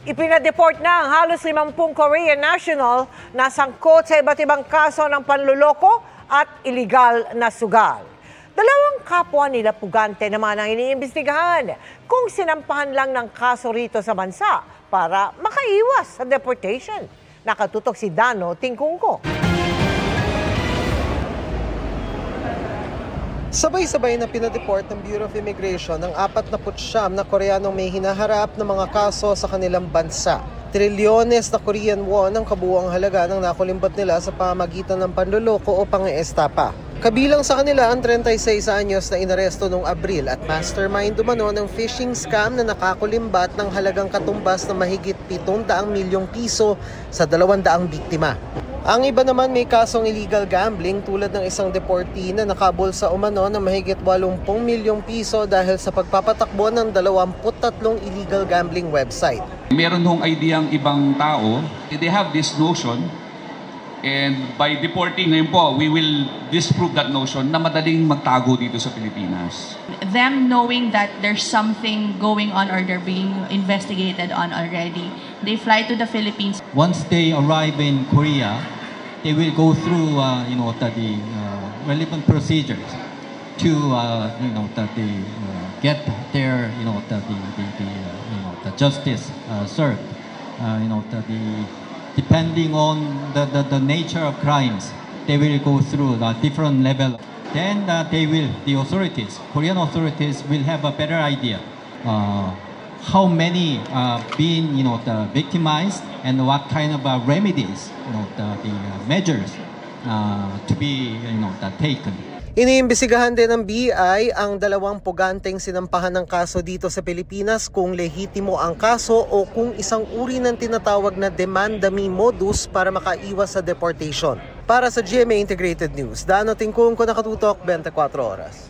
Ipinadeport na ang halos 50 Korean national na sangkot sa iba't ibang kaso ng panluloko at iligal na sugal. Dalawang kapwa nila pugante naman ang iniimbestigahan kung sinampahan lang ng kaso rito sa bansa para makaiwas sa deportation. Nakatutok si Dano Tingkungko. Sabay-sabay na pinadeport ng Bureau of Immigration ang 49 na Koreanong may hinaharap ng mga kaso sa kanilang bansa. Trilyones na Korean won ang kabuuang halaga ng nakulimbat nila sa pamamagitan ng panloloko o pang-eestapa. Kabilang sa kanila ang 36 anyos na inaresto noong Abril at mastermind umano ng phishing scam na nakakulimbat ng halagang katumbas na mahigit 700 milyong piso sa 200 biktima. Ang iba naman may kasong illegal gambling tulad ng isang deportee na nakabol sa umano na mahigit 80 milyong piso dahil sa pagpapatakbo ng 23 illegal gambling website. Meron hong idea ang ibang tao, they have this notion, and by deporting ngayon po, we will disprove that notion na madaling magtago dito sa Pilipinas. Them knowing that there's something going on or they're being investigated on already, they fly to the Philippines. Once they arrive in Korea, they will go through, the relevant procedures to, get their, the justice served. Depending on the nature of crimes, they will go through a different level. Then the authorities, Korean authorities, will have a better idea how many being, victimized and what kind of remedies, the measures to be, taken. Iniimbestigahan din ng BI ang dalawang puganteng sinampahan ng kaso dito sa Pilipinas kung lehitimo ang kaso o kung isang uri ng tinatawag na demandami modus para makaiwas sa deportation. Para sa GMA Integrated News, Dano Tingkungko, nakatutok 24 oras.